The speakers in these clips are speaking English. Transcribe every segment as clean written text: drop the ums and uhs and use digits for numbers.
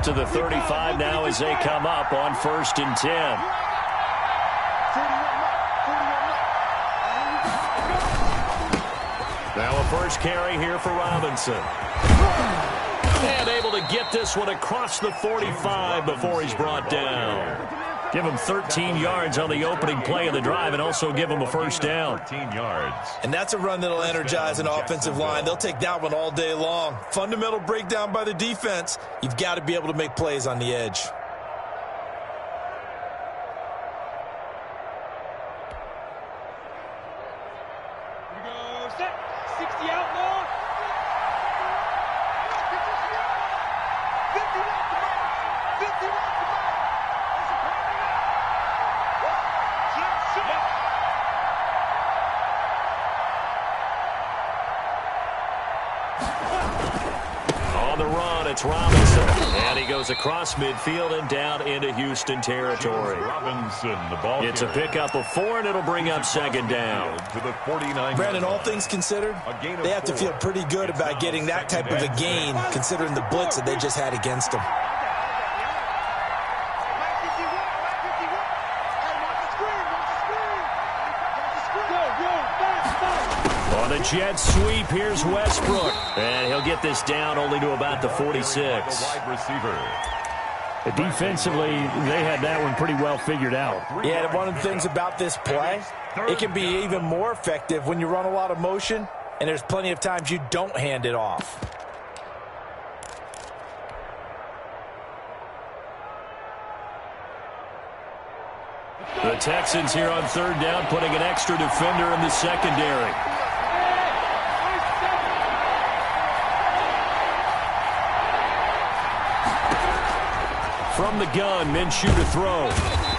to the 35 now as they come up on 1st and 10. Now a first carry here for Robinson. And able to get this one across the 45 before he's brought down. Give him 13 yards on the opening play of the drive and also give him a first down. 13 yards. And that's a run that'll energize an offensive line. They'll take that one all day long. Fundamental breakdown by the defense. You've got to be able to make plays on the edge. Here we go. Set. 60 out long. 50 right to back. 50 right to back. On the run, it's Robinson. And he goes across midfield and down into Houston territory. Robinson, the ball. It's a pickup of 4, and it'll bring up 2nd down. To the 49. Brandon, all things considered, they have to feel pretty good about getting that type of a gain, considering the blitz that they just had against them. On the jet sweep, here's Westbrook. And he'll get this down only to about the 46. Wide receiver. Defensively, they had that one pretty well figured out. Yeah, and one of the things about this play, it can be even more effective when you run a lot of motion, and there's plenty of times you don't hand it off. The Texans here on 3rd down, putting an extra defender in the secondary. From the gun, Minshew to throw.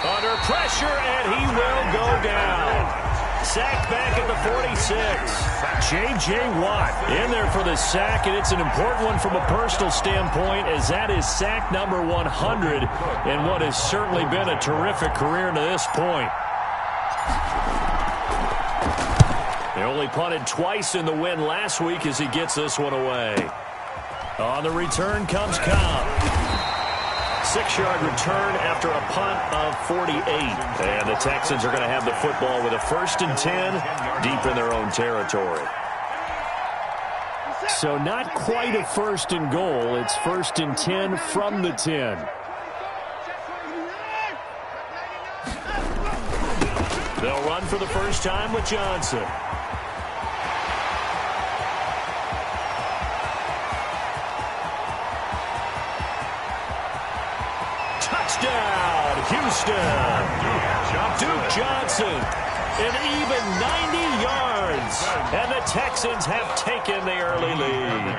Under pressure, and he will go down. Sacked back at the 46. J.J. Watt in there for the sack, and it's an important one from a personal standpoint, as that is sack number 100 in what has certainly been a terrific career to this point. They only punted twice in the win last week as he gets this one away. On the return comes Cobb. 6-yard return after a punt of 48. And the Texans are going to have the football with a 1st and 10 deep in their own territory. So not quite a 1st and goal. It's 1st and 10 from the 10. They'll run for the first time with Johnson. Touchdown, Houston. Duke Johnson, an even 90 yards. And the Texans have taken the early lead.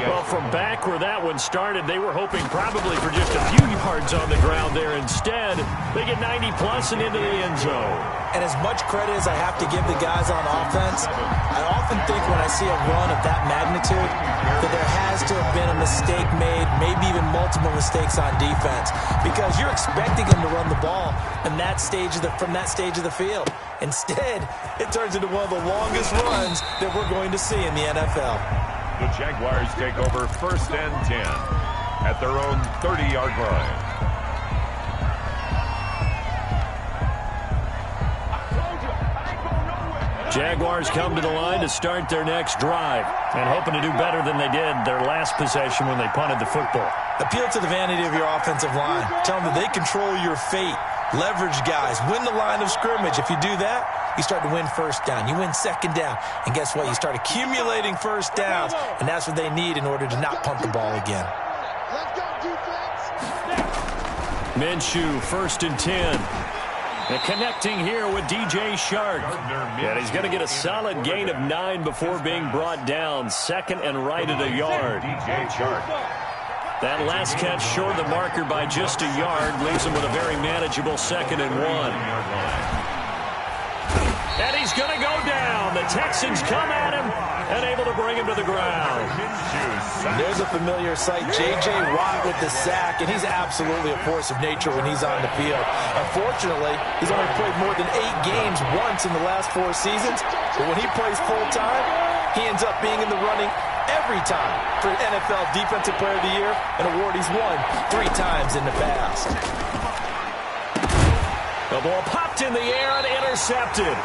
Well, from back where that one started, they were hoping probably for just a few yards on the ground there. Instead, they get 90-plus and into the end zone. And as much credit as I have to give the guys on offense, I often think when I see a run of that magnitude that there has to have been a mistake made, maybe even multiple mistakes on defense, because you're expecting them to run the ball in that stage from that stage of the field. Instead, it turns into one of the longest runs that we're going to see in the NFL. The Jaguars take over 1st and 10 at their own 30-yard line. Jaguars come to the line to start their next drive and hoping to do better than they did their last possession when they punted the football. Appeal to the vanity of your offensive line. Tell them that they control your fate. Leverage guys. Win the line of scrimmage. If you do that, you start to win 1st down. You win 2nd down. And guess what? You start accumulating 1st downs, and that's what they need in order to not punt the ball again. Minshew, 1st and 10. And connecting here with DJ Shark. And he's going to get a solid gain of 9 before being brought down. 2nd and right at a yard. DJ Shark. That last catch short of the marker by just a yard leaves him with a very manageable 2nd and 1. And he's going to go down. The Texans come at him and able to bring him to the ground. There's a familiar sight. J.J. Watt with the sack, and he's absolutely a force of nature when he's on the field. Unfortunately, he's only played more than 8 games once in the last 4 seasons, but when he plays full-time, he ends up being in the running every time for NFL Defensive Player of the Year, an award he's won 3 times in the past. The ball popped in the air and intercepted.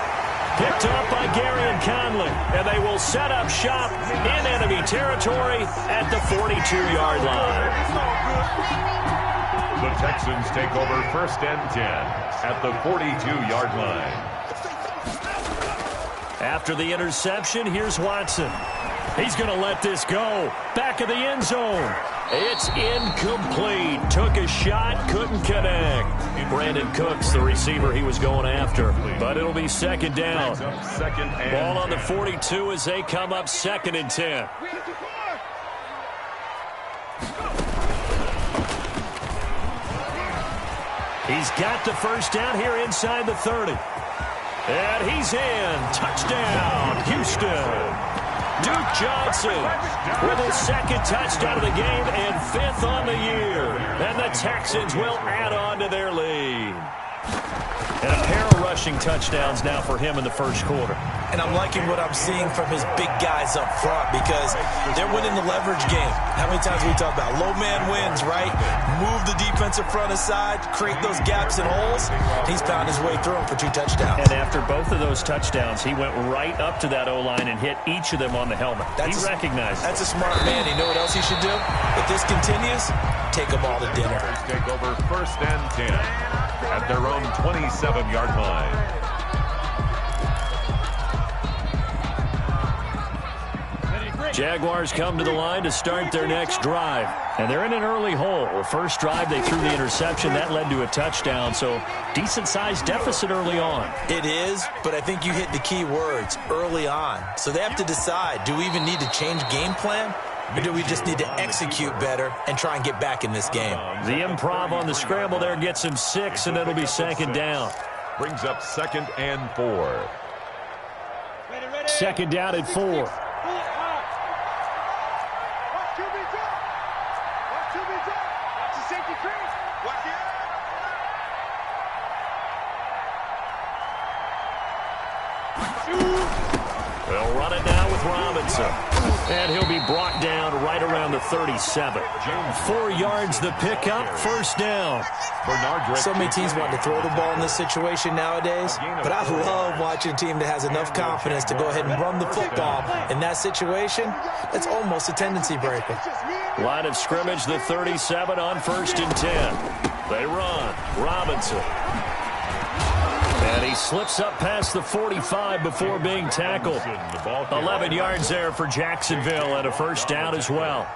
Picked up by Gary and Conley, and they will set up shop in enemy territory at the 42-yard line. The Texans take over 1st and 10 at the 42-yard line. After the interception, here's Watson. He's going to let this go. Back of the end zone. It's incomplete. Took a shot, couldn't connect. Brandon Cooks, the receiver he was going after. But it'll be 2nd down. Ball on the 42 as they come up 2nd and 10. He's got the 1st down here inside the 30. And he's in. Touchdown, Houston. Duke Johnson with his 2nd touchdown of the game and 5th on the year. And the Texans will add on to their lead. And a pair of rushing touchdowns now for him in the 1st quarter. And I'm liking what I'm seeing from his big guys up front because they're winning the leverage game. How many times we talk about low man wins, right? Move the defensive front aside, create those gaps and holes. He's found his way through them for 2 touchdowns. And after both of those touchdowns, he went right up to that O-line and hit each of them on the helmet. He recognized it. That's a smart man. You know what else he should do? If this continues, take them all to dinner. Take over 1st and 10 at their own 27-yard line. Jaguars come to the line to start their next drive. And they're in an early hole. The first drive, they threw the interception. That led to a touchdown. So decent-sized deficit early on. It is, but I think you hit the key words, early on. So they have to decide, do we even need to change game plan? Or do we just need to execute better and try and get back in this game? The improv on the scramble there gets him 6, and it'll be 2nd down. Brings up 2nd and 4. 2nd down at 4. They'll run it now with Robinson. And he'll be brought down right around the 37. 4 yards the pickup, 1st down. So many teams want to throw the ball in this situation nowadays, but I love watching a team that has enough confidence to go ahead and run the football. In that situation, it's almost a tendency breaker. Line of scrimmage, the 37 on 1st and 10. They run. Robinson. And he slips up past the 45 before being tackled. 11 yards there for Jacksonville and a 1st down as well.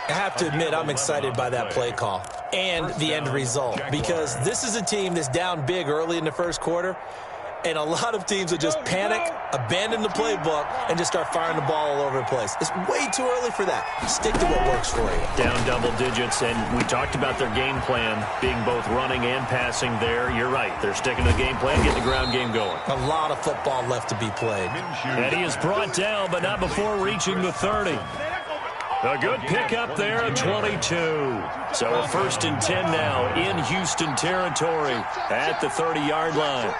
I have to admit, I'm excited by that play call and the end result because this is a team that's down big early in the 1st quarter, and a lot of teams will just panic, abandon the playbook, and just start firing the ball all over the place. It's way too early for that. Stick to what works for you. Down double digits, and we talked about their game plan being both running and passing there. You're right. They're sticking to the game plan, getting the ground game going. A lot of football left to be played. And he is brought down, but not before reaching the 30. A good pickup there at 22. So a 1st and 10 now in Houston territory at the 30-yard line.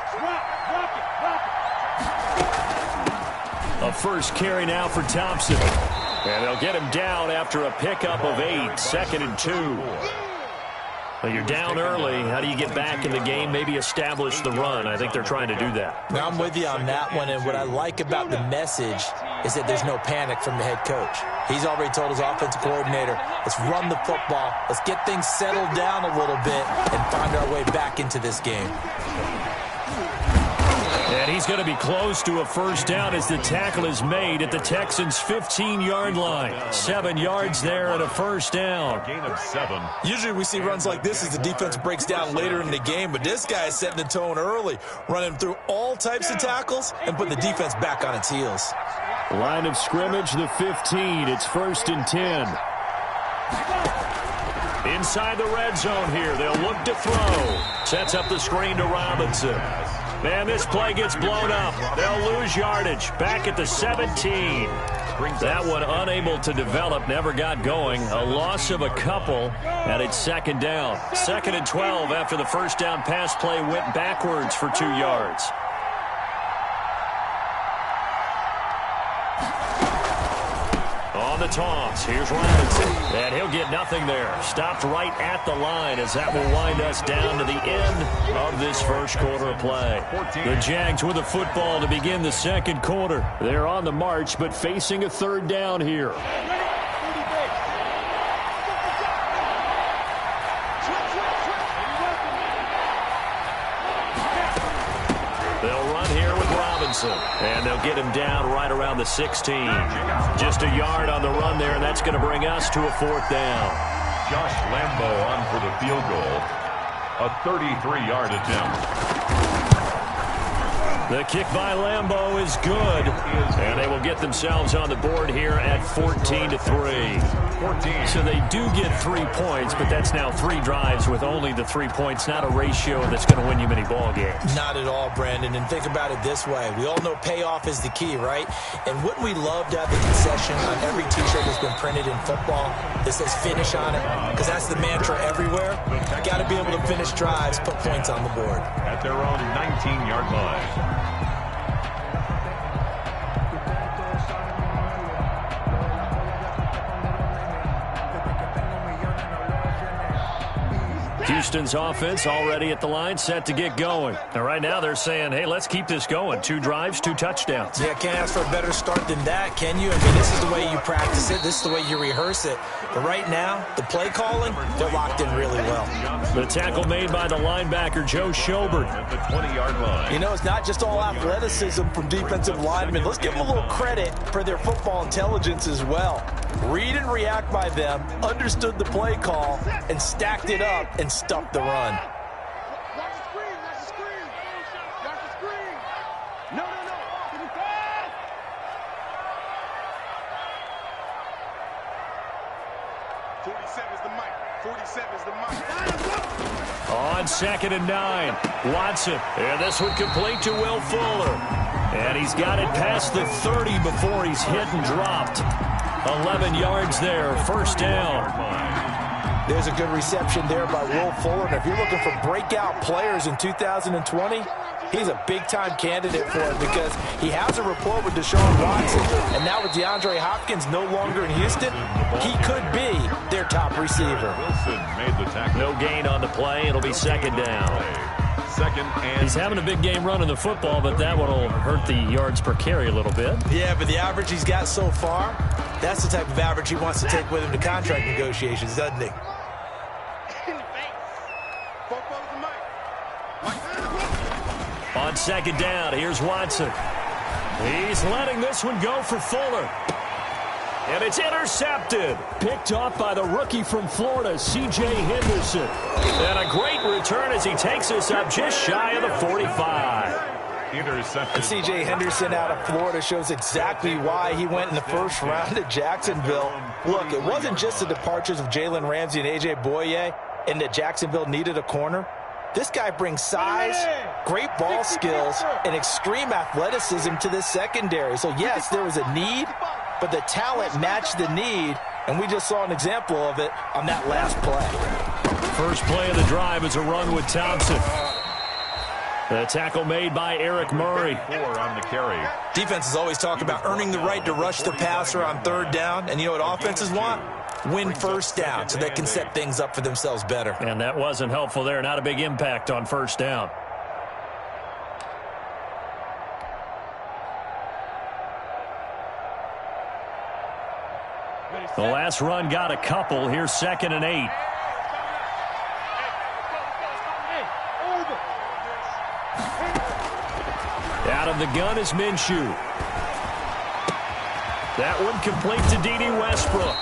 A 1st carry now for Thompson. And they'll get him down after a pickup of 8, 2nd and 2. Well, you're down early. How do you get back in the game? Maybe establish the run. I think they're trying to do that. Now, I'm with you on that one, and what I like about the message is that there's no panic from the head coach. He's already told his offensive coordinator, let's run the football, let's get things settled down a little bit and find our way back into this game. And he's going to be close to a 1st down as the tackle is made at the Texans' 15-yard line. 7 yards there and a 1st down. Gain of 7. Usually we see runs like this as the defense breaks down later in the game, but this guy is setting the tone early, running through all types of tackles and putting the defense back on its heels. Line of scrimmage, the 15. It's 1st and 10. Inside the red zone here. They'll look to throw. Sets up the screen to Robinson. Man, this play gets blown up. They'll lose yardage. Back at the 17. That one unable to develop, never got going. A loss of a couple, and it's 2nd down. 2nd and 12 after the 1st down pass play went backwards for 2 yards. On the the toss. Here's Robinson. And he'll get nothing there. Stopped right at the line as that will wind us down to the end of this first quarter of play. The Jags with the football to begin the second quarter. They're on the march, but facing a third down here. They'll run here with Robinson. And they'll get him down right around the 16. Just a yard on the run there, and that's going to bring us to a fourth down. Josh Lambo on for the field goal. A 33-yard attempt. The kick by Lambo is good, and they will get themselves on the board here at 14-3. So they do get 3 points, but that's now 3 drives with only the 3 points, not a ratio that's going to win you many ball games. Not at all, Brandon, and think about it this way. We all know payoff is the key, right? And wouldn't we love to have the concession on every T-shirt that's been printed in football that says finish on it? Because that's the mantra everywhere. Got to be able to finish drives, put points on the board. At their own 19-yard line. Houston's offense already at the line, set to get going. And right now they're saying, hey, let's keep this going. 2 drives, 2 touchdowns. Yeah, can't ask for a better start than that, can you? I mean, this is the way you practice it. This is the way you rehearse it. But right now, the play calling, they're locked in really well. The tackle made by the linebacker, Joe Schobert. At the 20-yard line. You know, it's not just all athleticism from defensive linemen. Let's give them a little credit for their football intelligence as well. Read and react by them, understood the play call, and stacked it up and stuffed the run. Watch the screen, watch the screen. Watch the screen. No. Give me pass. 47's the mic. 47's the mic. On 2nd and 9, Watson. And this one complete to Will Fuller. And he's got it past the 30 before he's hit and dropped. 11 yards there, first down. There's a good reception there by Will Fuller. And if you're looking for breakout players in 2020, he's a big-time candidate for it because he has a rapport with Deshaun Watson. And now with DeAndre Hopkins no longer in Houston, he could be their top receiver. Wilson made the tackle. No gain on the play. It'll be second down. Second and He's having a big game running the football, but that one will hurt the yards per carry a little bit. Yeah, but the average he's got so far, that's the type of average he wants to take with him to contract negotiations, doesn't he? On 2nd down, here's Watson. He's letting this one go for Fuller. And it's intercepted. Picked off by the rookie from Florida, C.J. Henderson. And a great return as he takes us up just shy of the 45. intercepted. And C.J. Henderson out of Florida shows exactly why he went in the first round at Jacksonville. Look, it wasn't just the departures of Jalen Ramsey and A.J. Boye and that Jacksonville needed a corner. This guy brings size, great ball skills, and extreme athleticism to this secondary. So, yes, there was a need, but the talent matched the need, and we just saw an example of it on that last play. First play of the drive is a run with Thompson. The tackle made by Eric Murray. 4 on the carry. Defenses always talk about earning the right to rush the passer on third down, and you know what offenses want? Win first down so they can set things up for themselves better. And that wasn't helpful there. Not a big impact on first down. The last run got a couple. Here's 2nd and 8. Out of the gun is Minshew. That one complete to D.D. Westbrook.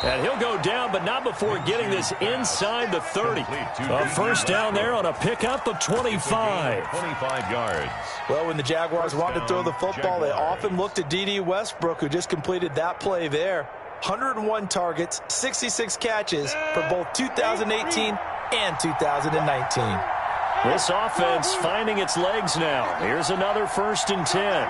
And he'll go down, but not before getting this inside the 30. A first down there on a pickup of 25. 25 yards. Well, when the Jaguars want to throw the football, they often look to D.D. Westbrook, who just completed that play there. 101 targets, 66 catches for both 2018 and 2019. This offense finding its legs now. Here's another 1st and 10.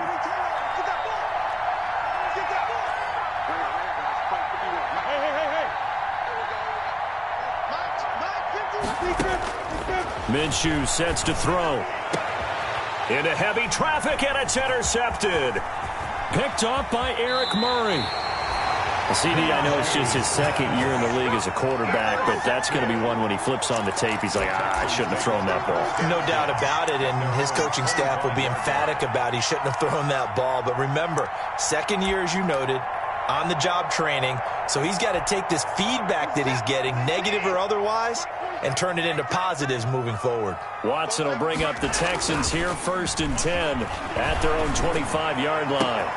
Minshew sets to throw. Into heavy traffic, and it's intercepted. Picked off by Eric Murray. Well, CD, I know it's just his second year in the league as a quarterback, but that's going to be one when he flips on the tape, he's like, I shouldn't have thrown that ball. No doubt about it, and his coaching staff will be emphatic about he shouldn't have thrown that ball. But remember, second year, as you noted, on-the-job training, so he's got to take this feedback that he's getting, negative or otherwise, and turn it into positives moving forward. Watson will bring up the Texans here, 1st and 10 at their own 25-yard line.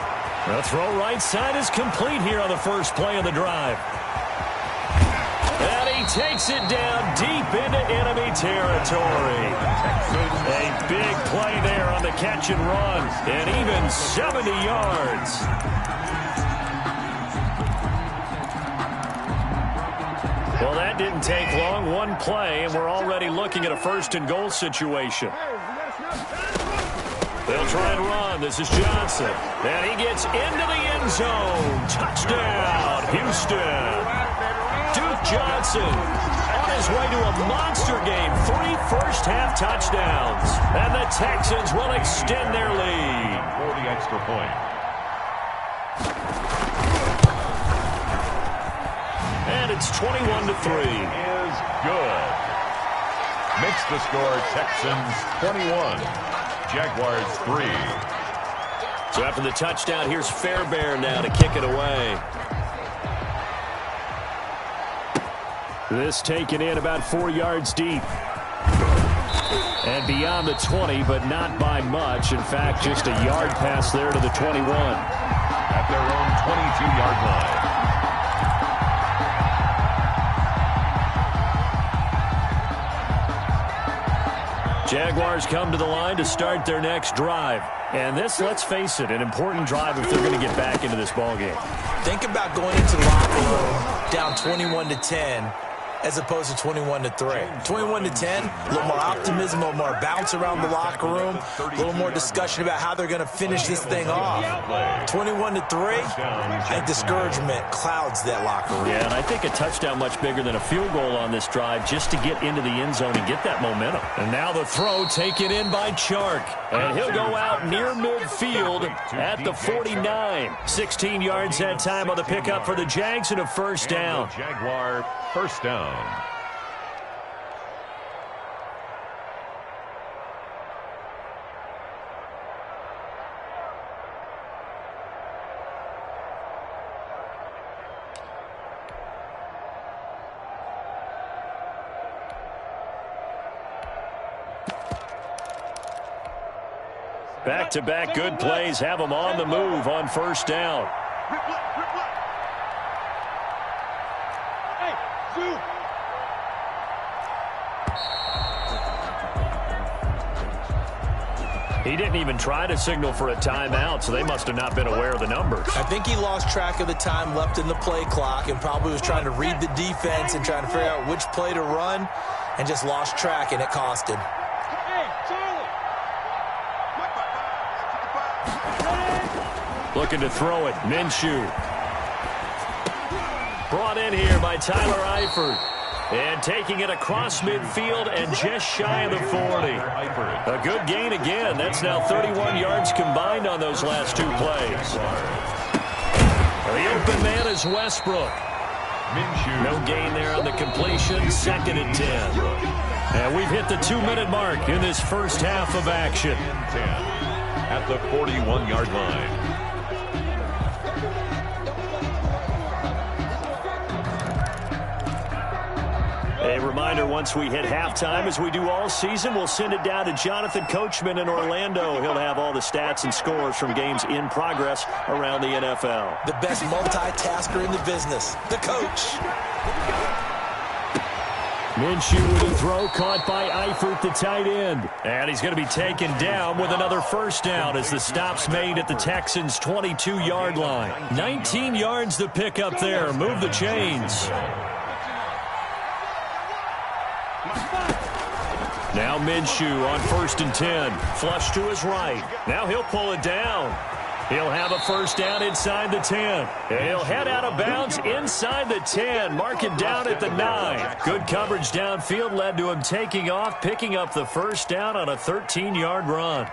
The throw right side is complete here on the first play of the drive. And he takes it down deep into enemy territory. A big play there on the catch and run, and even 70 yards. Well, that didn't take long. One play, and we're already looking at a 1st and goal situation. They'll try and run. This is Johnson. And he gets into the end zone. Touchdown, Houston. Duke Johnson on his way to a monster game. 3 first-half touchdowns. And the Texans will extend their lead. For the extra point. And it's 21-3. Is good. Makes the score Texans 21. Jaguars 3. So after the touchdown, here's Fairbairn now to kick it away. This taken in about 4 yards deep. And beyond the 20, but not by much. In fact, just a yard pass there to the 21. At their own 22-yard line. Jaguars come to the line to start their next drive. And this, let's face it, an important drive if they're going to get back into this ballgame. Think about going into the locker room down 21-10 as opposed to 21-3. 21-10, a little more optimism, a little more bounce around the locker room, a little more discussion about how they're going to finish this thing off. 21-3, I think discouragement clouds that locker room. Yeah, and I think a touchdown much bigger than a field goal on this drive just to get into the end zone and get that momentum. And now the throw taken in by Chark. And he'll go out near midfield at the 49. 16 yards that time on the pickup for the Jags and a first down. Jaguar first down. Back-to-back good plays have them on the move on first down. He didn't even try to signal for a timeout, so they must have not been aware of the numbers. I think he lost track of the time left in the play clock and probably was trying to read the defense and trying to figure out which play to run and just lost track, and it cost him. Looking to throw it. Minshew. Brought in here by Tyler Eifert. And taking it across midfield and just shy of the 40. A good gain again. That's now 31 yards combined on those last 2 plays. The open man is Westbrook. No gain there on the completion. 2nd and 10. And we've hit the 2-minute mark in this first half of action. 10 at the 41-yard line. A reminder, once we hit halftime, as we do all season, we'll send it down to Jonathan Coachman in Orlando. He'll have all the stats and scores from games in progress around the NFL. The best multitasker in the business, the coach. Minshew with a throw caught by Eifert, the tight end. And he's going to be taken down with another first down as the stop's made at the Texans' 22-yard line. 19 yards to pick up there. Move the chains. Now Minshew on 1st and 10. Flush to his right. Now he'll pull it down. He'll have a first down inside the 10. And he'll head out of bounds inside the 10. Mark it down at the 9. Good coverage downfield led to him taking off, picking up the first down on a 13-yard run.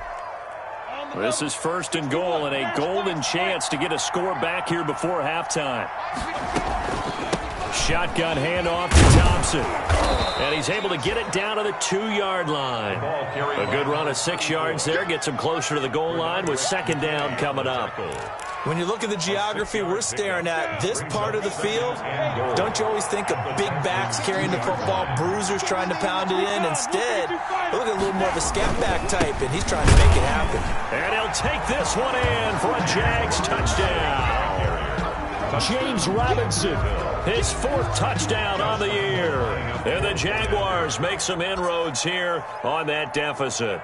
This is 1st and goal and a golden chance to get a score back here before halftime. Shotgun handoff to Thompson. And he's able to get it down to the 2-yard line. A good run of 6 yards there. Gets him closer to the goal line with 2nd down coming up. When you look at the geography we're staring at, this part of the field, don't you always think of big backs carrying the football, bruisers trying to pound it in? Instead, look at a little more of a scat back type, and he's trying to make it happen. And he'll take this one in for a Jags touchdown. James Robinson, his 4th touchdown on the year. And the Jaguars make some inroads here on that deficit.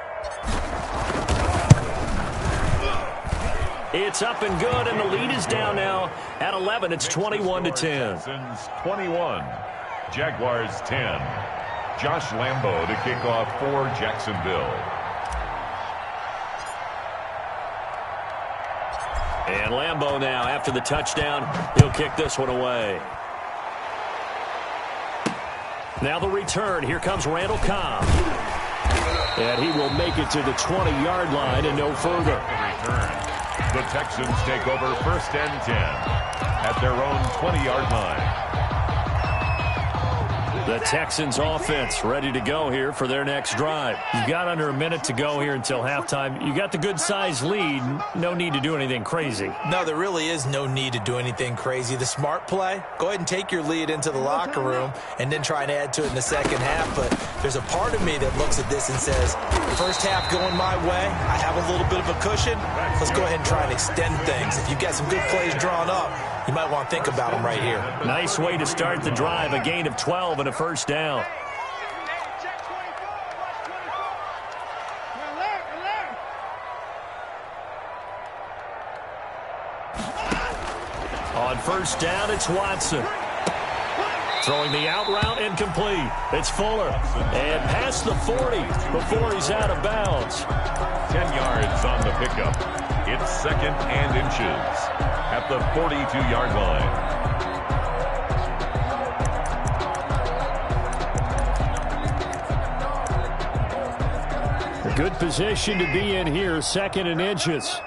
It's up and good, and the lead is down now at 11. It's 21-10. 21, Jaguars 10. Josh Lambo to kick off for Jacksonville. And Lambo now, after the touchdown, he'll kick this one away. Now the return. Here comes Randall Cobb. And he will make it to the 20-yard line and no further. The Texans take over 1st and 10 at their own 20-yard line. The Texans offense ready to go here for their next drive. You've got under a minute to go here until halftime. You got the good-sized lead. No need to do anything crazy. No, there really is no need to do anything crazy. The smart play, go ahead and take your lead into the locker room and then try and add to it in the second half. But there's a part of me that looks at this and says, first half going my way, I have a little bit of a cushion. Let's go ahead and try and extend things. If you've got some good plays drawn up, you might want to think about them right here. Nice way to start the drive. A gain of 12 and a 1st down. On 1st down, it's Watson. Throwing the out route incomplete. It's Fuller. And past the 40 before he's out of bounds. 10 yards on the pickup. It's 2nd and inches at the 42-yard line. A good position to be in here, 2nd and inches.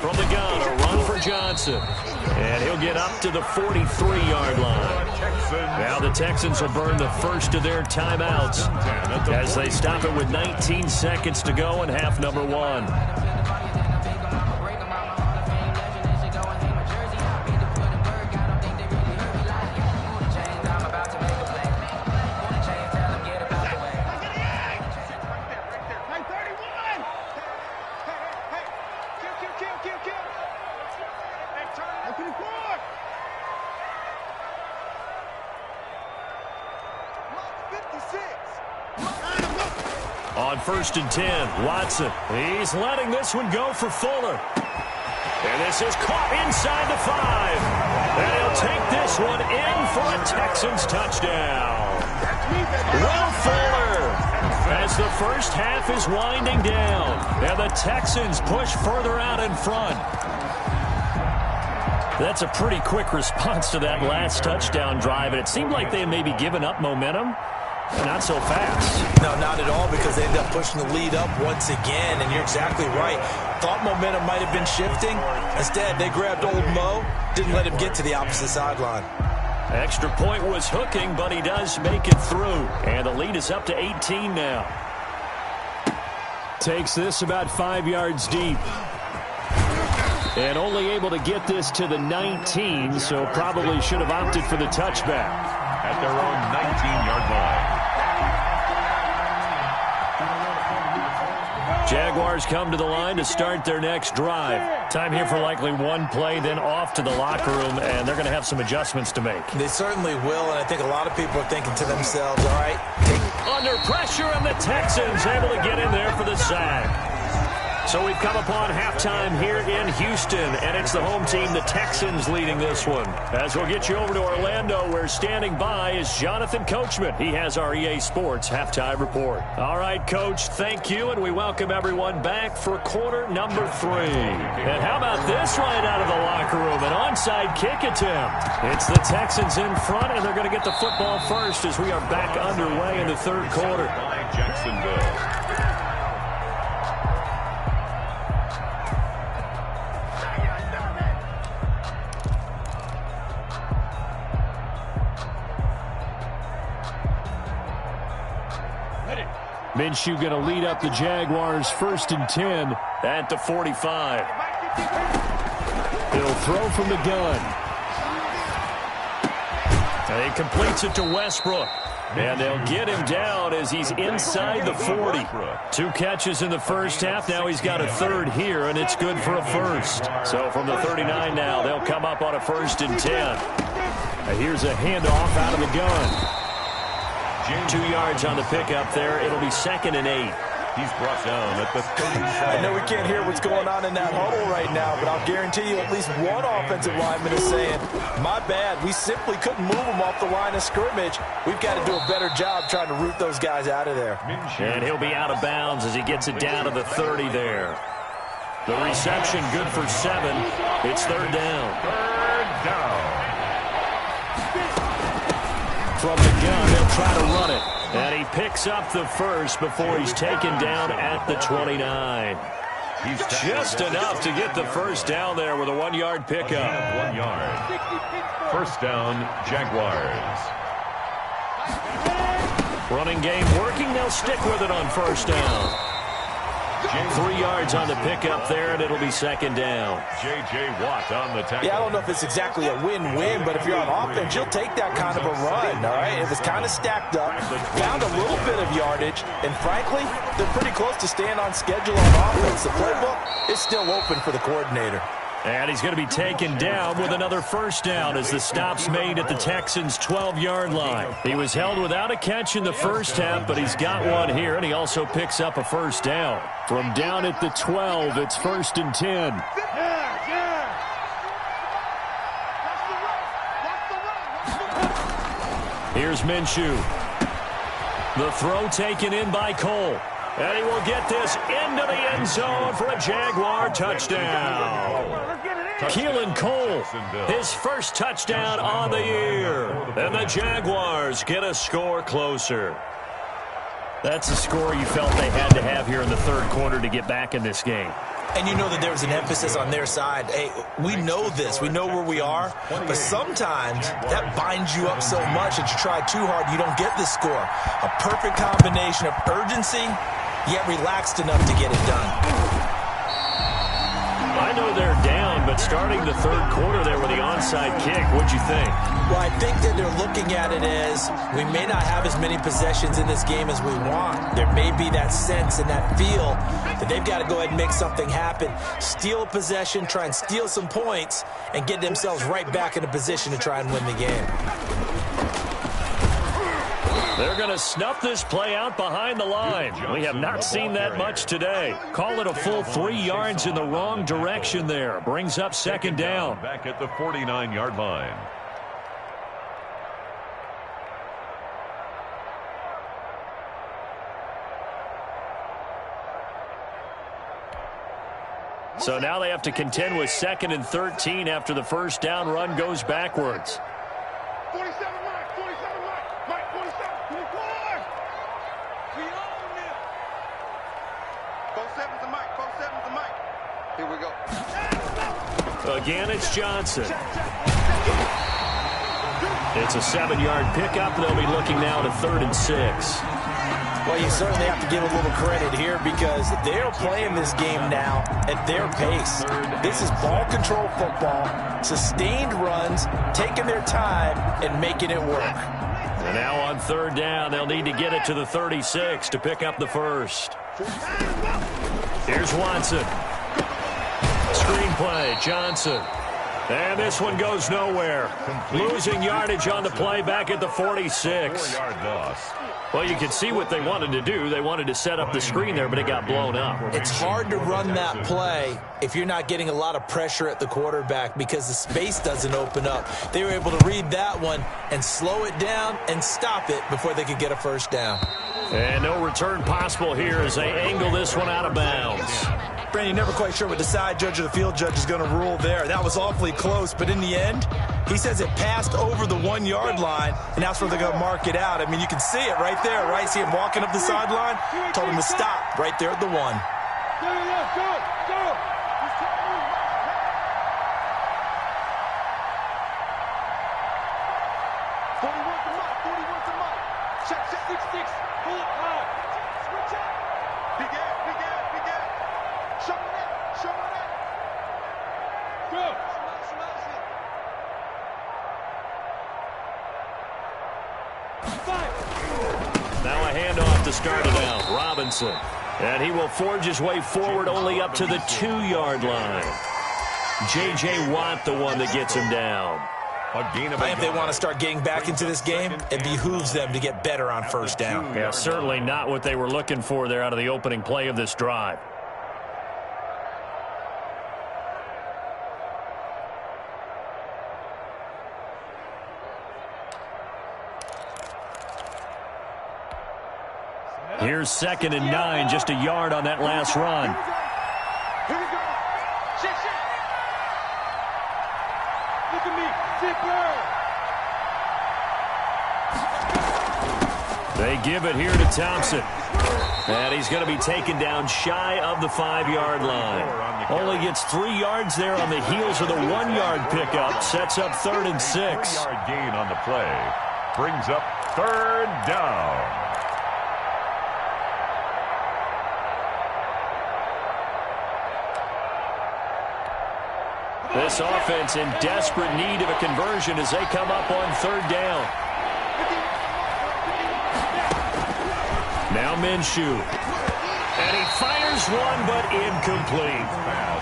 From the gun, a run for Johnson. And he'll get up to the 43-yard line. Now the Texans will burn the first of their timeouts as they stop it with 19 seconds to go in half number 1. On 1st and 10, Watson. He's letting this one go for Fuller. And this is caught inside the 5. And he'll take this one in for a Texans touchdown. Will Fuller, as the first half is winding down, and the Texans push further out in front. That's a pretty quick response to that last touchdown drive, and it seemed like they had maybe given up momentum. Not so fast. No, not at all, because they ended up pushing the lead up once again, and you're exactly right. Thought momentum might have been shifting. Instead, they grabbed old Mo, didn't let him get to the opposite sideline. Extra point was hooking, but he does make it through. And the lead is up to 18 now. Takes this about 5 yards deep. And only able to get this to the 19, so probably should have opted for the touchback. At their own 19-yard line. Jaguars come to the line to start their next drive. Time here for likely one play, then off to the locker room, and they're going to have some adjustments to make. They certainly will, and I think a lot of people are thinking to themselves, all right. Under pressure, and the Texans able to get in there for the sack. So we've come upon halftime here in Houston, and it's the home team, the Texans, leading this one. As we'll get you over to Orlando, where standing by is Jonathan Coachman. He has our EA Sports halftime report. All right, Coach, thank you, and we welcome everyone back for quarter number 3. And how about this right out of the locker room, an onside kick attempt. It's the Texans in front, and they're going to get the football first as we are back underway in the third quarter. Jacksonville. Minshew going to lead up the Jaguars 1st and 10 at the 45. He'll throw from the gun. And he completes it to Westbrook. And they'll get him down as he's inside the 40. 2 catches in the first half. Now he's got a third here, and it's good for a first. So from the 39 now, they'll come up on a 1st and 10. And here's a handoff out of the gun. 2 yards on the pickup there. It'll be 2nd and 8. He's brought down at the 37. I know we can't hear what's going on in that huddle right now, but I'll guarantee you at least one offensive lineman is saying, my bad, we simply couldn't move them off the line of scrimmage. We've got to do a better job trying to root those guys out of there. And he'll be out of bounds as he gets it down to the 30 there. The reception good for 7. It's 3rd down. 3rd down. From the gun, they'll try to run it. And he picks up the first before he's taken down at the 29. He's just enough to get the first down there with a 1-yard pickup. 1 yard. 1st down, Jaguars. Running game working. They'll stick with it on 1st down. 3 yards on the pickup there, and it'll be 2nd down. J.J. Watt on the tackle. Yeah, I don't know if it's exactly a win-win, but if you're on offense, you'll take that kind of a run, all right? It was kind of stacked up, found a little bit of yardage, and frankly, they're pretty close to staying on schedule on offense. The playbook is still open for the coordinator. And he's going to be taken down with another 1st down as the stop's made at the Texans' 12-yard line. He was held without a catch in the first half, but he's got one here, and he also picks up a 1st down. From down at the 12, it's 1st and 10. Here's Minshew. The throw taken in by Cole. And he will get this into the end zone for a Jaguar touchdown. Keelan Cole, his first touchdown on the year. And the Jaguars get a score closer. That's a score you felt they had to have here in the third quarter to get back in this game. And you know that there was an emphasis on their side. Hey, we know this. We know where we are. But sometimes that binds you up so much that you try too hard, you don't get the score. A perfect combination of urgency, yet relaxed enough to get it done. I know they're down, but starting the third quarter there with the onside kick, what'd you think? Well, I think that they're looking at it as we may not have as many possessions in this game as we want. There may be that sense and that feel that they've got to go ahead and make something happen, steal a possession, try and steal some points, and get themselves right back in a position to try and win the game. They're going to snuff this play out behind the line. We have not seen that much today. Call it a full 3 yards in the wrong direction there. Brings up 2nd down. Back at the 49-yard line. So now they have to contend with 2nd and 13 after the first down run goes backwards. 47 Mike, 47 Mike, Mike 47, 24. We own it. 47 to Mike, 47 to Mike. Here we go. Again, it's Johnson. It's a 7-yard pickup. They'll be looking now to 3rd and 6. Well, you certainly have to give a little credit here because they're playing this game now at their pace. This is ball control football, sustained runs, taking their time, and making it work. And now on 3rd down, they'll need to get it to the 36 to pick up the first. Here's Watson. Screenplay, Johnson. And this one goes nowhere. Losing yardage on the play back at the 46. 4-yard loss. Well, you can see what they wanted to do. They wanted to set up the screen there, but it got blown up. It's hard to run that play if you're not getting a lot of pressure at the quarterback because the space doesn't open up. They were able to read that one and slow it down and stop it before they could get a first down. And no return possible here as they angle this one out of bounds. Brandon, you're never quite sure what the side judge or the field judge is going to rule there. That was awfully close, but in the end, he says it passed over the 1-yard line, and that's where they're going to mark it out. I mean, you can see it right there, right? See him walking up the sideline? Told him to stop right there at the 1. Go. 41 to Mike. Check. 6. Pull it high. Switch out. Big ass. Show me that. Go. Now a handoff to start it out. Robinson. And he will forge his way forward only up to the 2-yard line. J.J. Watt, the one that gets him down. If they want to start getting back into this game, it behooves them to get better on first down. Yeah, certainly not what they were looking for there out of the opening play of this drive. Here's 2nd and 9, just a yard on that last run. Here we go. Shit. Look at me. Zipper. They give it here to Thompson. And he's going to be taken down shy of the 5-yard line. Only gets 3 yards there on the heels of the 1-yard pickup. Sets up 3rd and 6. 3-yard gain on the play. Brings up 3rd down. This offense in desperate need of a conversion as they come up on 3rd down. Now Minshew. And he fires one, but incomplete.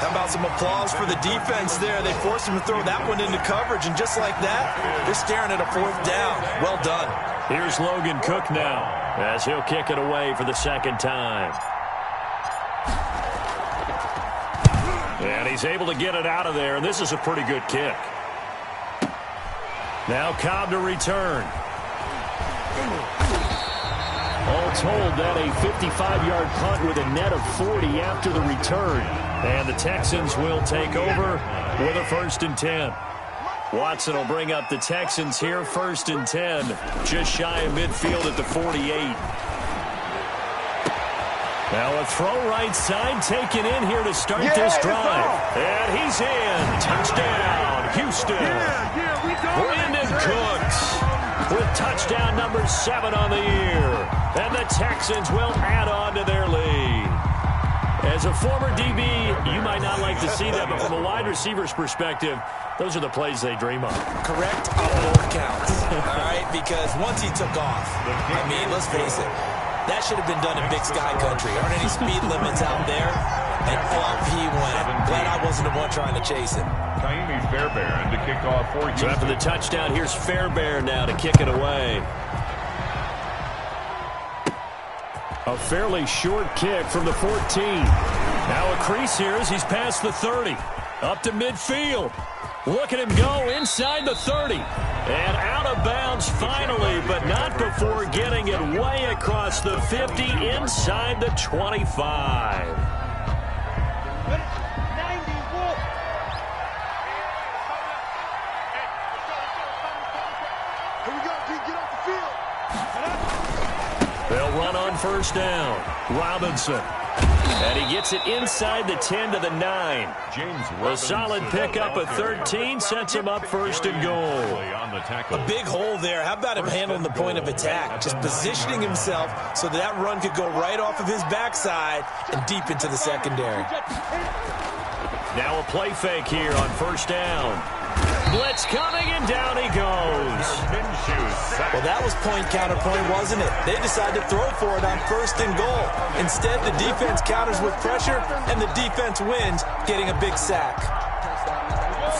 How about some applause for the defense there? They forced him to throw that one into coverage, and just like that, they're staring at a 4th down. Well done. Here's Logan Cook now as he'll kick it away for the 2nd time. And he's able to get it out of there, and this is a pretty good kick. Now Cobb to return. All told, that a 55-yard punt with a net of 40 after the return. And the Texans will take over with a 1st and 10. Watson will bring up the Texans here, 1st and 10. Just shy of midfield at the 48. Now a throw right side taken in here to start this drive. And he's in. Touchdown, Houston. Brandon Cooks with touchdown number 7 on the year. And the Texans will add on to their lead. As a former DB, you might not like to see that, but from a wide receiver's perspective, those are the plays they dream of. Correct on all counts, all right? Because once he took off, I mean, let's face it, that should have been done in Big Sky Country. Aren't any speed limits out there? And up he went. Glad I wasn't the one trying to chase him. Taimi Fairbairn to kick off for Houston. So after the touchdown, here's Fairbairn now to kick it away. A fairly short kick from the 14. Now a crease here as he's past the 30. Up to midfield. Look at him go inside the 30. And out of bounds finally, but not before getting it way across the 50 inside the 25. They'll run on 1st down. Robinson. And he gets it inside the 10 to the 9. A solid pickup at 13 sets him up 1st and goal. A big hole there. How about him handling the point of attack? Just positioning himself so that run could go right off of his backside and deep into the secondary. Now a play fake here on 1st down. Blitz coming, and down he goes. Well, that was point counterpoint, wasn't it? They decided to throw for it on 1st and goal. Instead, the defense counters with pressure, and the defense wins, getting a big sack.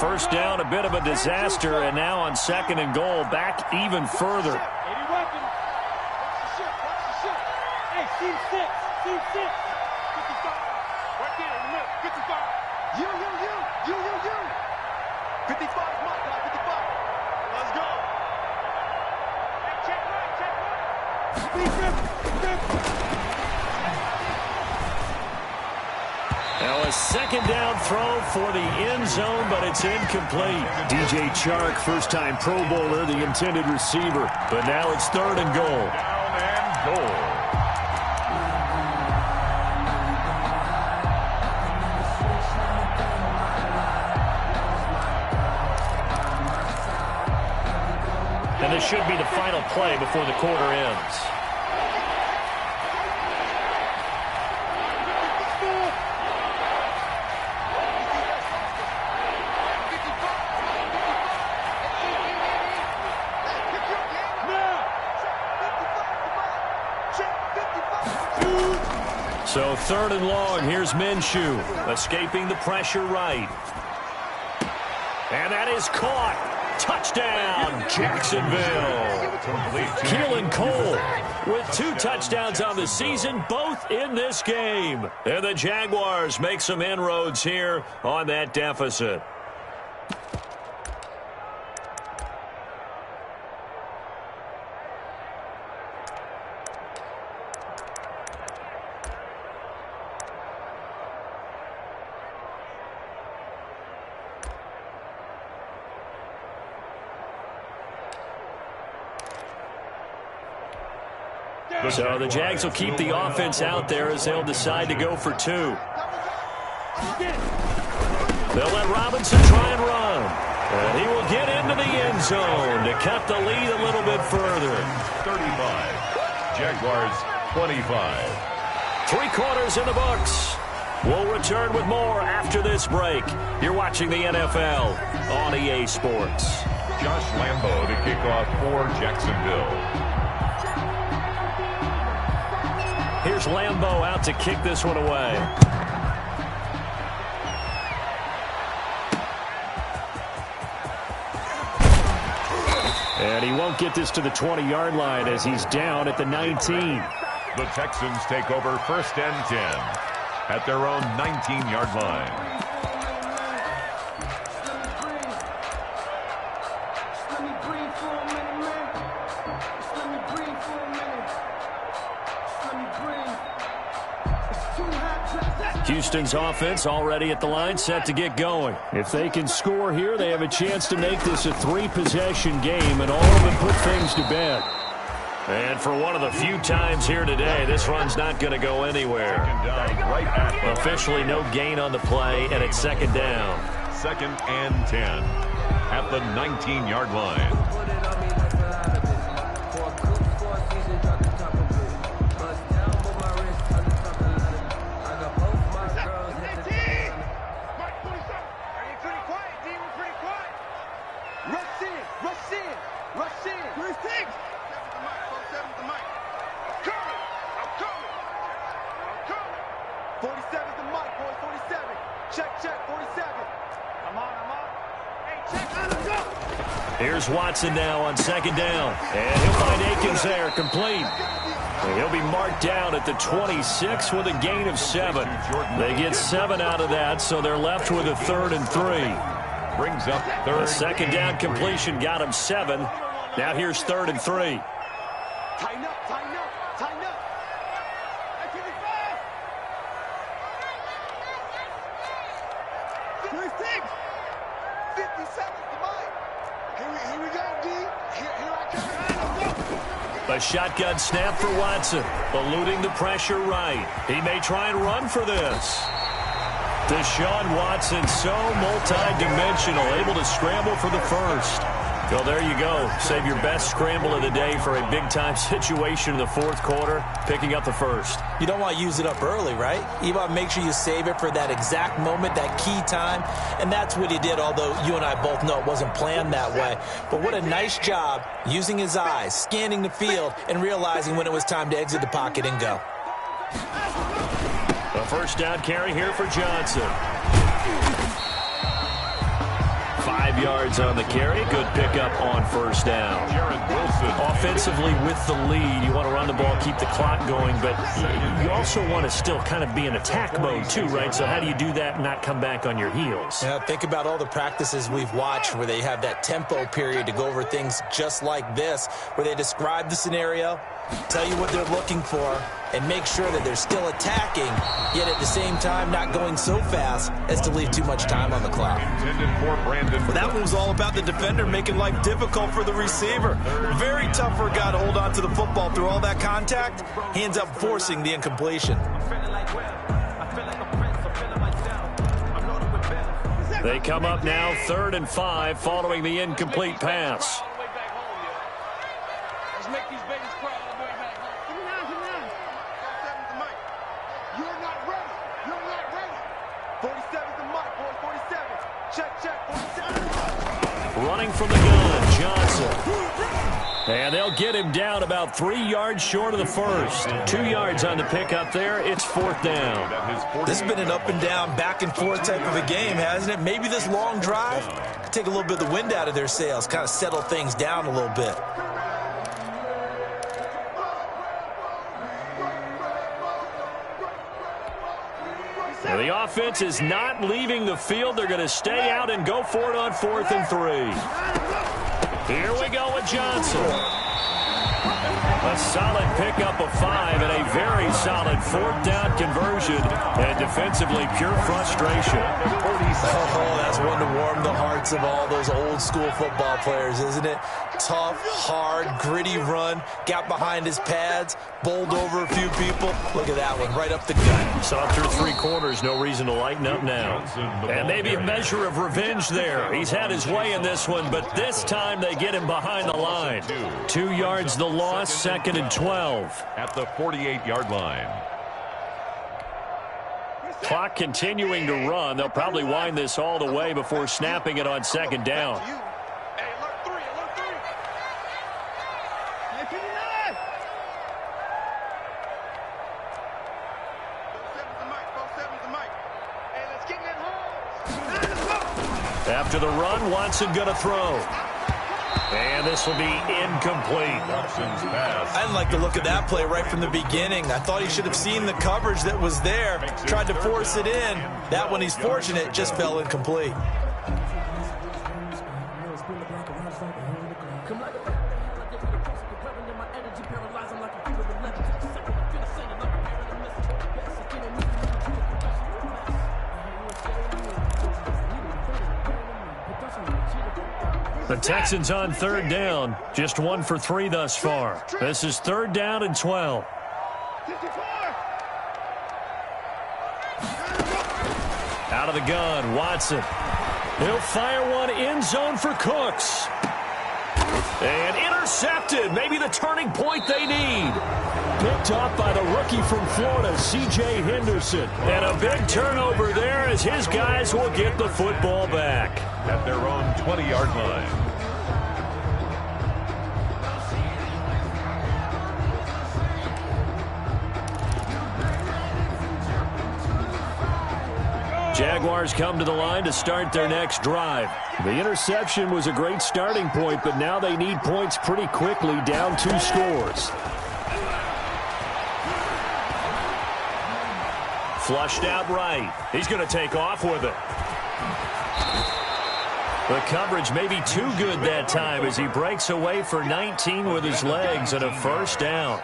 first down, a bit of a disaster, and now on 2nd and goal, back even further. Hey, team 6. Team 6. 55. Right there in the middle. 55. You. 55 is my guy. 55. Let's go. Hey, check right. Now a 2nd down throw for the end zone, but it's incomplete. DJ Chark, first-time Pro Bowler, the intended receiver. But now it's 3rd and goal. Down and goal. And this should be the final play before the quarter ends. So 3rd and long, here's Minshew, escaping the pressure right. And that is caught. Touchdown, Jacksonville. Keelan Cole with 2 touchdowns on the season, both in this game. And the Jaguars make some inroads here on that deficit. So the Jags will keep the offense out there as they'll decide to go for 2. They'll let Robinson try and run. And he will get into the end zone to cut the lead a little bit further. 35. Jaguars 25. 3 quarters in the books. We'll return with more after this break. You're watching the NFL on EA Sports. Josh Lambo to kick off for Jacksonville. Here's Lambo out to kick this one away. And he won't get this to the 20-yard line as he's down at the 19. The Texans take over 1st and 10 at their own 19-yard line. Houston's offense already at the line, set to get going. If they can score here, they have a chance to make this a 3-possession game, and all of them put things to bed. And for one of the few times here today, this run's not going to go anywhere. Officially no gain on the play, and it's 2nd down. 2nd and 10 at the 19-yard line. Here's Watson now on 2nd down. And he'll find Akins there, complete. And he'll be marked down at the 26 with a gain of 7. They get 7 out of that, so they're left with a 3rd and 3. Brings up 3rd. The 2nd down completion got him 7. Now here's 3rd and 3. Tighten up, tighten up, tighten up. Hey, 56. 50 seconds to mine. Here we go, D. Here I come. A shotgun snap for Watson, eluding the pressure right. He may try and run for this. Deshaun Watson, so multi-dimensional, able to scramble for the first. Well, there you go. Save your best scramble of the day for a big-time situation in the 4th quarter, picking up the first. You don't want to use it up early, right? You want to make sure you save it for that exact moment, that key time, and that's what he did, although you and I both know it wasn't planned that way. But what a nice job using his eyes, scanning the field, and realizing when it was time to exit the pocket and go. A first down carry here for Johnson. 5 yards on the carry. Good pickup on first down. Offensively with the lead, you want to run the ball, keep the clock going, but you also want to still kind of be in attack mode too, right? So how do you do that and not come back on your heels? Yeah, think about all the practices we've watched where they have that tempo period to go over things just like this, where they describe the scenario, tell you what they're looking for, and make sure that they're still attacking, yet at the same time not going so fast as to leave too much time on the clock. Well, that one was all about the defender making life difficult for the receiver. Very tough for a guy to hold on to the football through all that contact. He ends up forcing the incompletion. They come up now 3rd and 5 following the incomplete pass. Let's make these babies cry all the way back home. Come on. 47's the mic. You're not ready. You're not ready. 47's the mic, boy. 47. Check. 47. Running from the gun, Johnson. And they'll get him down about 3 yards short of the first. 2 yards on the pickup there. It's 4th down. This has been an up and down, back and forth type of a game, hasn't it? Maybe this long drive could take a little bit of the wind out of their sails, kind of settle things down a little bit. Now the offense is not leaving the field. They're going to stay out and go for it on 4th and 3. Here we go with Johnson. A solid pickup of 5 and a very solid 4th down conversion. And defensively, pure frustration. Oh, that's one to warm the hearts of all those old school football players, isn't it? Tough, hard, gritty run. Got behind his pads, bowled over a few people. Look at that one, right up the gut. Saw through 3 quarters, no reason to lighten up now. And maybe a measure of revenge there. He's had his way in this one, but this time they get him behind the line. 2 yards the loss, 2nd and 12. At the 48-yard line. Clock continuing to run. They'll probably wind this all the way before snapping it on 2nd down. Hey, alert 3. Hey, 59. 47's the mic. Hey, let's get in that hole. After the run, Watson going to throw. And this will be incomplete. I didn't like the look of that play right from the beginning. I thought he should have seen the coverage that was there, tried to force it in. That one, he's fortunate, just fell incomplete. The Texans on 3rd down. Just 1 for 3 thus far. This is 3rd down and 12. 54. Out of the gun, Watson. He'll fire one end zone for Cooks. And intercepted. Maybe the turning point they need. Picked off by the rookie from Florida, C.J. Henderson. And a big turnover there as his guys will get the football back. At their own 20-yard line. Jaguars come to the line to start their next drive. The interception was a great starting point, but now they need points pretty quickly, down 2 scores. Flushed out right. He's going to take off with it. The coverage may be too good that time as he breaks away for 19 with his legs and a 1st down.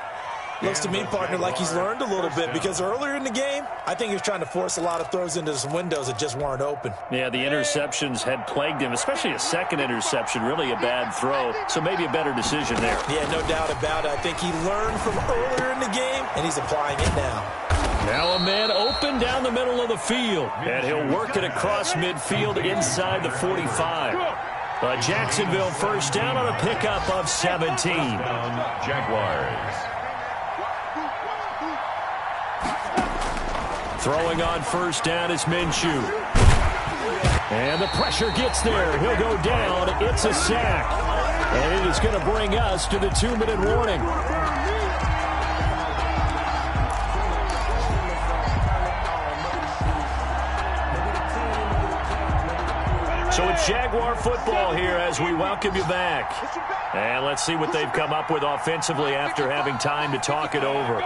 Looks to me, partner, like he's learned a little bit because earlier in the game, I think he was trying to force a lot of throws into some windows that just weren't open. Yeah, the interceptions had plagued him, especially a second interception, really a bad throw, so maybe a better decision there. Yeah, no doubt about it. I think he learned from earlier in the game, and he's applying it now. Now a man open down the middle of the field, and he'll work it across midfield inside the 45. A Jacksonville 1st down on a pickup of 17. Jaguars. Throwing on 1st down is Minshew. And the pressure gets there. He'll go down. It's a sack. And it is going to bring us to the 2-minute warning. So it's Jaguar football here as we welcome you back. And let's see what they've come up with offensively after having time to talk it over.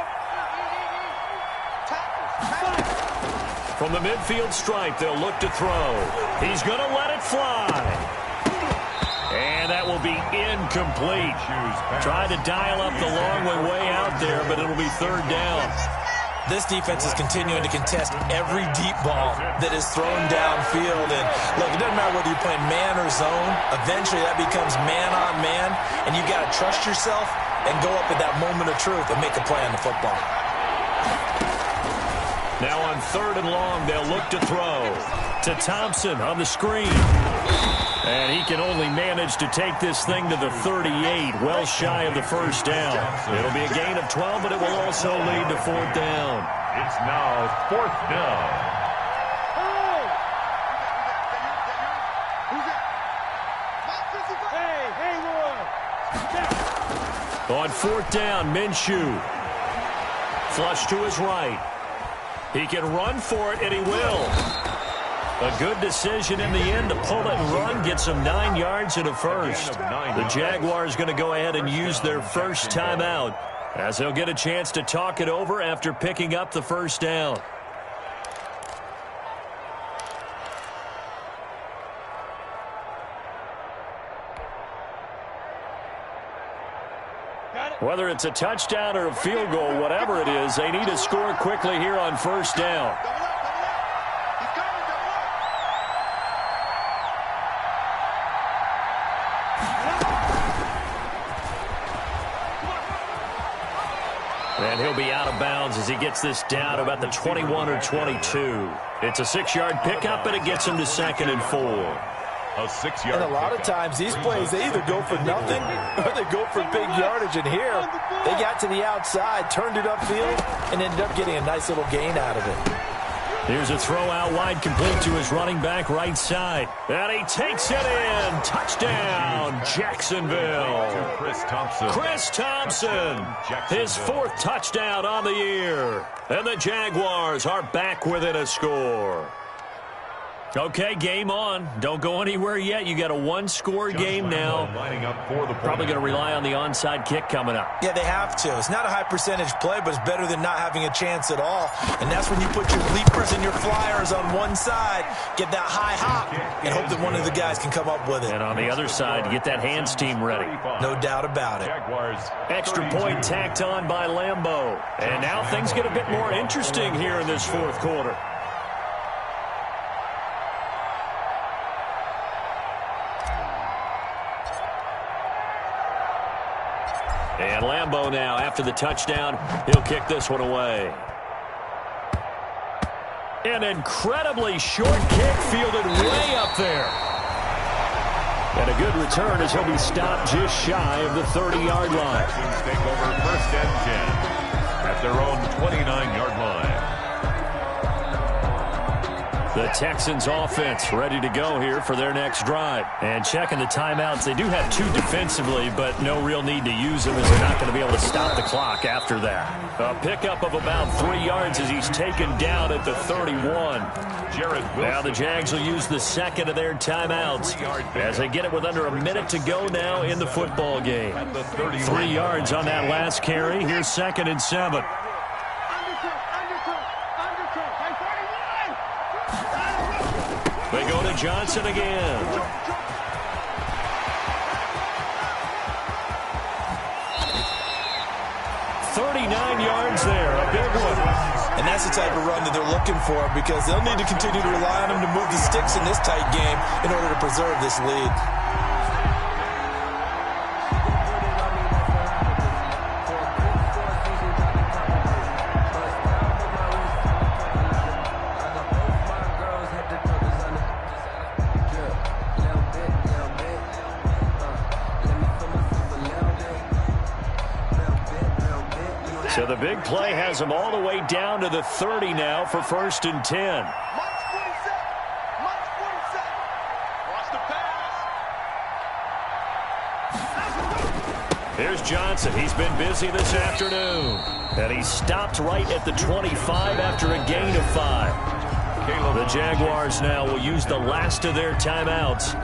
From the midfield stripe, they'll look to throw. He's going to let it fly. And that will be incomplete. Tried to dial up the long way out there, but it'll be third down. This defense is continuing to contest every deep ball that is thrown downfield. And look, it doesn't matter whether you're playing man or zone. Eventually, that becomes man on man. And you got to trust yourself and go up at that moment of truth and make a play on the football. Now on third and long, they'll look to throw to Thompson on the screen. And he can only manage to take this thing to the 38, well shy of the first down. It'll be a gain of 12, but it will also lead to fourth down. It's now fourth down. On fourth down, Minshew. Flush to his right. He can run for it, and he will. A good decision in the end to pull it and run, get some 9 yards and a first. The Jaguars going to go ahead and use their first timeout as they'll get a chance to talk it over after picking up the first down. Whether it's a touchdown or a field goal, whatever it is, they need to score quickly here on first down. And he'll be out of bounds as he gets this down about the 21 or 22. It's a 6-yard pickup, and it gets him to 2nd and 4. A 6-yard. And a lot of times these plays, they either go for nothing or they go for big yardage. And here, they got to the outside, turned it upfield, and ended up getting a nice little gain out of it. Here's a throw out wide, complete to his running back right side. And he takes it in. Touchdown, Jacksonville. Chris Thompson. Chris Thompson, his 4th touchdown on the year. And the Jaguars are back within a score. Okay, game on. Don't go anywhere yet. You got a 1-score game now. Probably going to rely on the onside kick coming up. Yeah, they have to. It's not a high percentage play, but it's better than not having a chance at all. And that's when you put your leapers and your flyers on one side, get that high hop, and hope that one of the guys can come up with it. And on the other side, get that hands team ready. No doubt about it. Extra point tacked on by Lambeau. And now things get a bit more interesting here in this 4th quarter. And Lambeau now, after the touchdown, he'll kick this one away. An incredibly short kick fielded way up there. And a good return as he'll be stopped just shy of the 30-yard line. Take over 1st and 10 at their own 29-yard line. The Texans offense ready to go here for their next drive. And checking the timeouts, they do have 2 defensively, but no real need to use them as they're not going to be able to stop the clock after that. A pickup of about 3 yards as he's taken down at the 31. Now the Jags will use the 2nd of their timeouts as they get it with under a minute to go now in the football game. 3 yards on that last carry. Here's 2nd and 7. They go to Johnson again. 39 yards there, a big one. And that's the type of run that they're looking for because they'll need to continue to rely on him to move the sticks in this tight game in order to preserve this lead. So the big play has them all the way down to the 30 now for 1st and 10. Watch 47. Watch the pass. Here's Johnson. He's been busy this afternoon. And he stopped right at the 25 after a gain of 5. The Jaguars now will use the last of their timeouts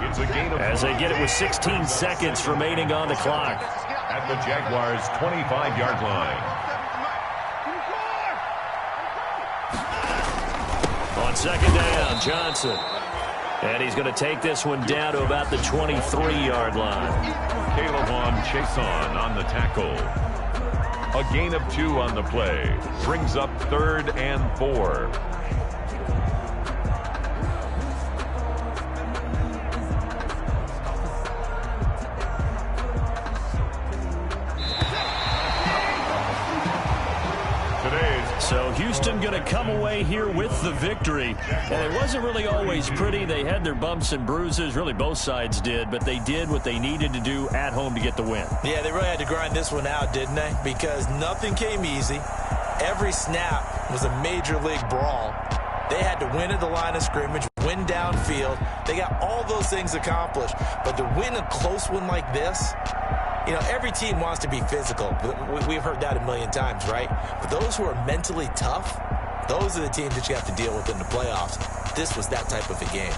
It's a gain of as they get it with 16 seconds remaining on the clock. at the Jaguars' 25-yard line. On second down, Johnson. And he's going to take this one down to about the 23-yard line. Caleb Chason on the tackle. A gain of 2 on the play. Brings up 3rd and 4. So Houston going to come away here with the victory. And it wasn't really always pretty. They had their bumps and bruises. Really, both sides did. But they did what they needed to do at home to get the win. Yeah, they really had to grind this one out, didn't they? Because nothing came easy. Every snap was a major league brawl. They had to win at the line of scrimmage, win downfield. They got all those things accomplished. But to win a close one like this, you know, every team wants to be physical. We've heard that a million times, right? But those who are mentally tough, those are the teams that you have to deal with in the playoffs. This was that type of a game.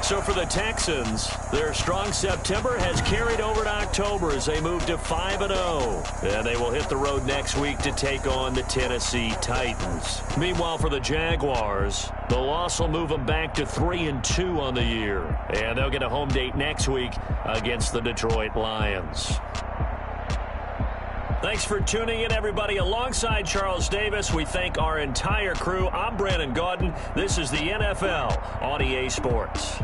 So for the Texans, their strong September has carried over to October as they move to 5-0. And they will hit the road next week to take on the Tennessee Titans. Meanwhile, for the Jaguars, the loss will move them back to 3-2 on the year. And they'll get a home date next week against the Detroit Lions. Thanks for tuning in, everybody. Alongside Charles Davis, we thank our entire crew. I'm Brandon Gaudin. This is the NFL on EA Sports.